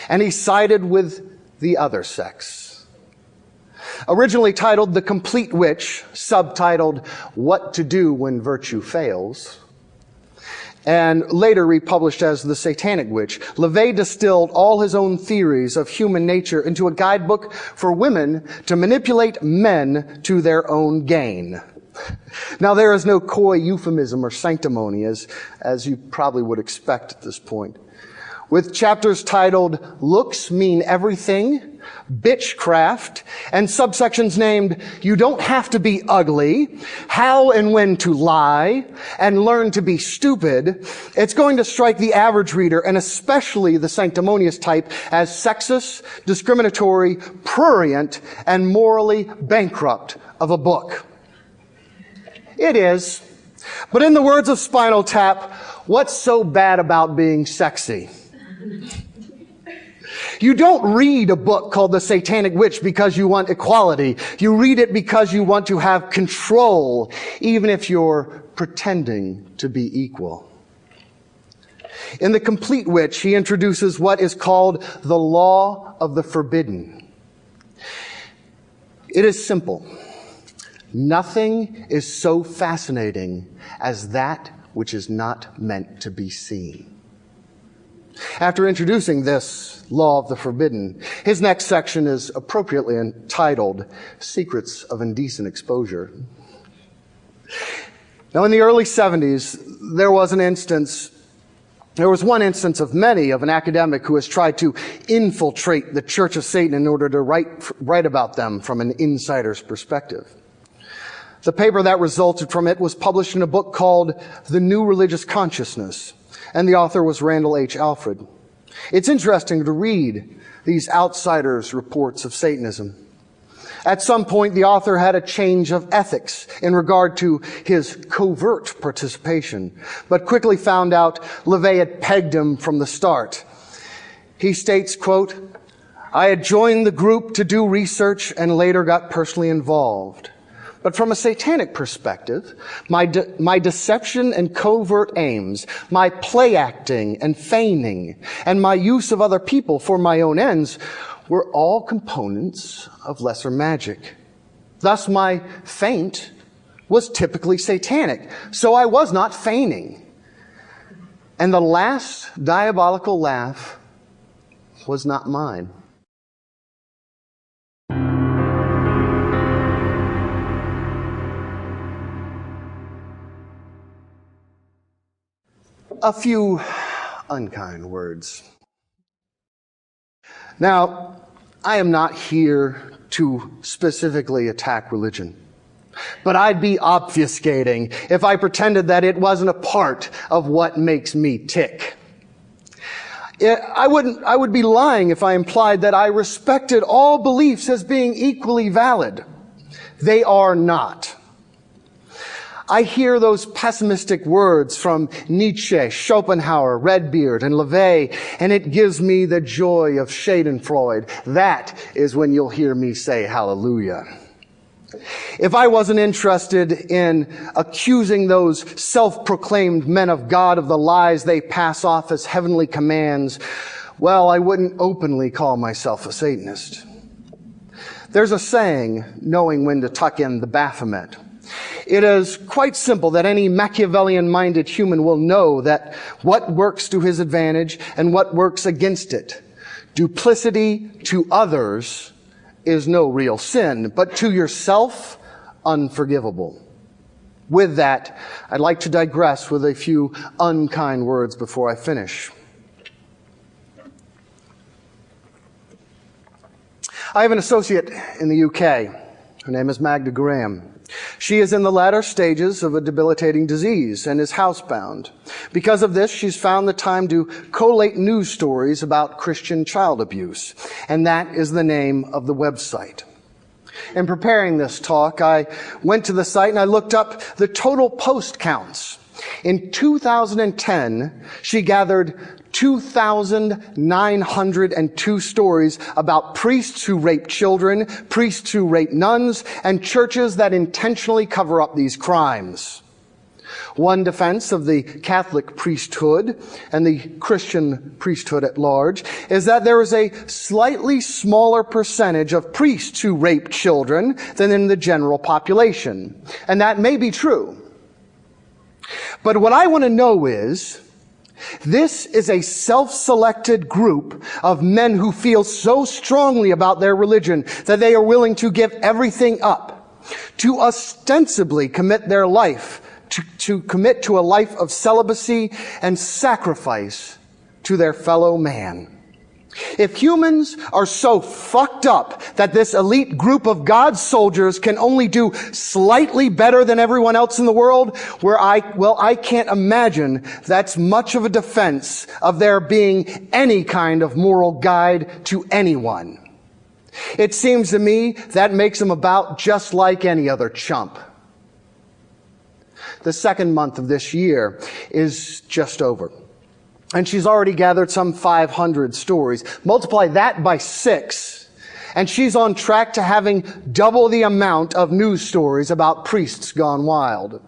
And he sided with the other sex. Originally titled The Complete Witch, subtitled What to Do When Virtue Fails, and later republished as The Satanic Witch, LaVey distilled all his own theories of human nature into a guidebook for women to manipulate men to their own gain. Now, there is no coy euphemism or sanctimony, as you probably would expect at this point. With chapters titled Looks Mean Everything, Bitchcraft, and subsections named You Don't Have to Be Ugly, How and When to Lie, and Learn to Be Stupid, it's going to strike the average reader, and especially the sanctimonious type, as sexist, discriminatory, prurient, and morally bankrupt of a book. It is. But in the words of Spinal Tap, what's so bad about being sexy? You don't read a book called The Satanic Witch because you want equality. You read it because you want to have control, even if you're pretending to be equal. In The Complete Witch, he introduces what is called the law of the forbidden. It is simple. Nothing is so fascinating as that which is not meant to be seen. After introducing this law of the forbidden, his next section is appropriately entitled Secrets of Indecent Exposure. Now, in the early 70s, there was an instance There was one instance of many of an academic who has tried to infiltrate the Church of Satan in order to write about them from an insider's perspective. The paper that resulted from it was published in a book called The New Religious Consciousness, and the author was Randall H. Alfred. It's interesting to read these outsiders' reports of Satanism. At some point, the author had a change of ethics in regard to his covert participation, but quickly found out LaVey had pegged him from the start. He states, quote, "I had joined the group to do research and later got personally involved. But from a satanic perspective, my deception and covert aims, my play acting and feigning, and my use of other people for my own ends were all components of lesser magic. Thus my feint was typically satanic, so I was not feigning. And the last diabolical laugh was not mine." A few unkind words. Now, I am not here to specifically attack religion, but I'd be obfuscating if I pretended that it wasn't a part of what makes me tick. I would be lying if I implied that I respected all beliefs as being equally valid. They are not. I hear those pessimistic words from Nietzsche, Schopenhauer, Redbeard, and LaVey, and it gives me the joy of Schadenfreude. That is when you'll hear me say hallelujah. If I wasn't interested in accusing those self-proclaimed men of God of the lies they pass off as heavenly commands, well, I wouldn't openly call myself a Satanist. There's a saying, knowing when to tuck in the Baphomet. It is quite simple that any Machiavellian-minded human will know that what works to his advantage and what works against it. Duplicity to others is no real sin, but to yourself, unforgivable. With that, I'd like to digress with a few unkind words before I finish. I have an associate in the UK. Her name is Magda Graham. She is in the latter stages of a debilitating disease and is housebound. Because of this, she's found the time to collate news stories about Christian child abuse, and that is the name of the website. In preparing this talk, I went to the site and I looked up the total post counts. In 2010, she gathered 2,902 stories about priests who rape children, priests who rape nuns, and churches that intentionally cover up these crimes. One defense of the Catholic priesthood and the Christian priesthood at large is that there is a slightly smaller percentage of priests who rape children than in the general population. And that may be true. But what I want to know is, this is a self-selected group of men who feel so strongly about their religion that they are willing to give everything up, to ostensibly commit their life, to commit to a life of celibacy and sacrifice to their fellow man. If humans are so fucked up that this elite group of God's soldiers can only do slightly better than everyone else in the world, I can't imagine that's much of a defense of there being any kind of moral guide to anyone. It seems to me that makes them about just like any other chump. The second month of this year is just over. And she's already gathered some 500 stories. Multiply that by 6, and she's on track to having double the amount of news stories about priests gone wild.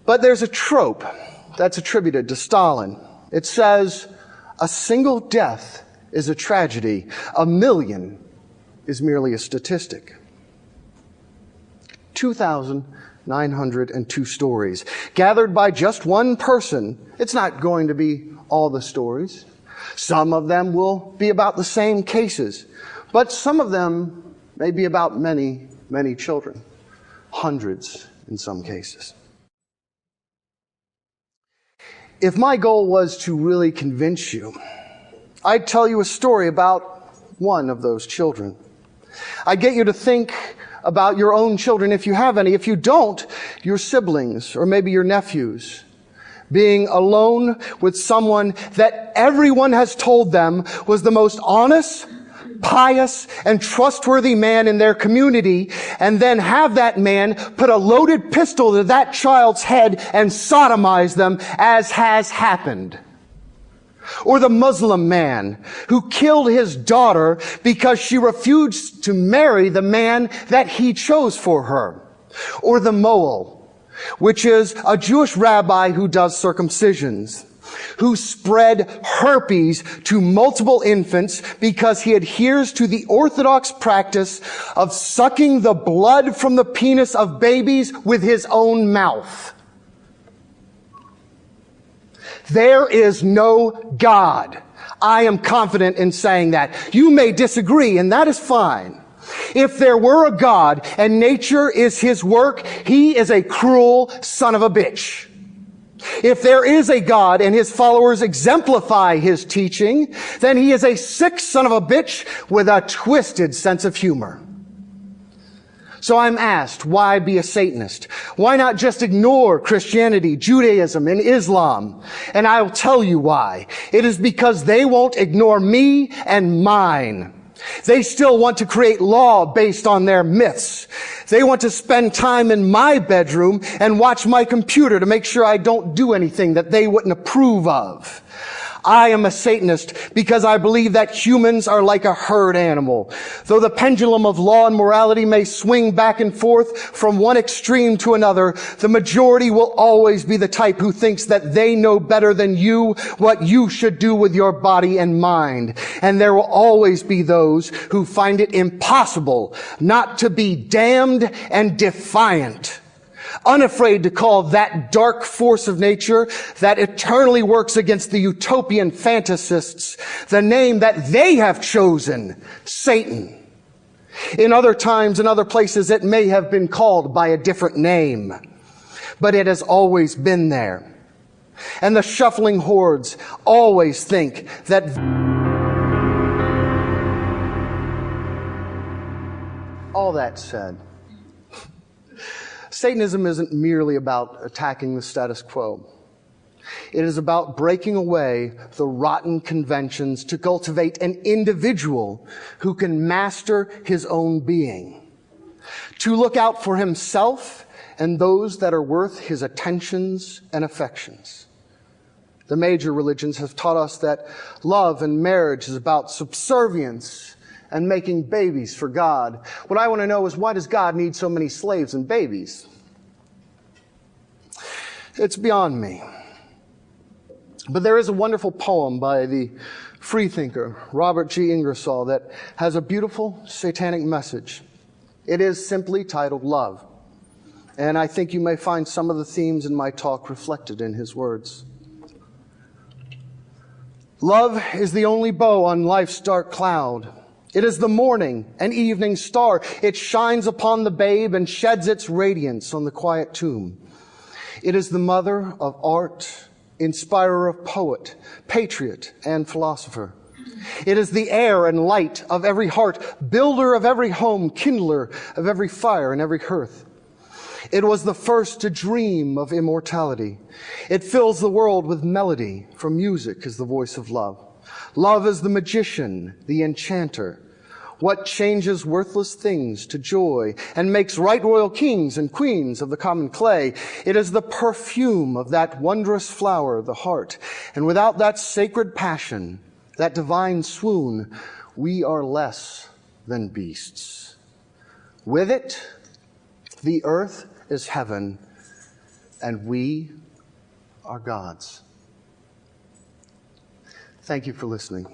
But there's a trope that's attributed to Stalin. It says, a single death is a tragedy. A million is merely a statistic. 2,902 stories, gathered by just one person. It's not going to be all the stories. Some of them will be about the same cases, but some of them may be about many, many children. Hundreds in some cases. If my goal was to really convince you, I'd tell you a story about one of those children. I'd get you to think about your own children if you have any. If you don't, your siblings or maybe your nephews. Being alone with someone that everyone has told them was the most honest, pious, and trustworthy man in their community, and then have that man put a loaded pistol to that child's head and sodomize them, as has happened. Or the Muslim man who killed his daughter because she refused to marry the man that he chose for her. Or the Moel, which is a Jewish rabbi who does circumcisions, who spread herpes to multiple infants because he adheres to the orthodox practice of sucking the blood from the penis of babies with his own mouth. There is no God. I am confident in saying that. You may disagree, and that is fine. If there were a God and nature is his work, he is a cruel son of a bitch. If there is a God and his followers exemplify his teaching, then he is a sick son of a bitch with a twisted sense of humor. So I'm asked, why be a Satanist? Why not just ignore Christianity, Judaism, and Islam? And I'll tell you why. It is because they won't ignore me and mine. They still want to create law based on their myths. They want to spend time in my bedroom and watch my computer to make sure I don't do anything that they wouldn't approve of. I am a Satanist because I believe that humans are like a herd animal. Though the pendulum of law and morality may swing back and forth from one extreme to another, the majority will always be the type who thinks that they know better than you what you should do with your body and mind. And there will always be those who find it impossible not to be damned and defiant, unafraid to call that dark force of nature that eternally works against the utopian fantasists the name that they have chosen, Satan. In other times and other places, it may have been called by a different name, but it has always been there. And the shuffling hordes always think that all that said, Satanism isn't merely about attacking the status quo. It is about breaking away the rotten conventions to cultivate an individual who can master his own being, to look out for himself and those that are worth his attentions and affections. The major religions have taught us that love and marriage is about subservience and making babies for God. What I want to know is, why does God need so many slaves and babies? It's beyond me. But there is a wonderful poem by the freethinker Robert G. Ingersoll that has a beautiful satanic message. It is simply titled Love. And I think you may find some of the themes in my talk reflected in his words. Love is the only bow on life's dark cloud. It is the morning and evening star. It shines upon the babe and sheds its radiance on the quiet tomb. It is the mother of art, inspirer of poet, patriot, and philosopher. It is the air and light of every heart, builder of every home, kindler of every fire and every hearth. It was the first to dream of immortality. It fills the world with melody, for music is the voice of love. Love is the magician, the enchanter, what changes worthless things to joy and makes right royal kings and queens of the common clay. It is the perfume of that wondrous flower, the heart. And without that sacred passion, that divine swoon, we are less than beasts. With it, the earth is heaven, and we are gods. Thank you for listening.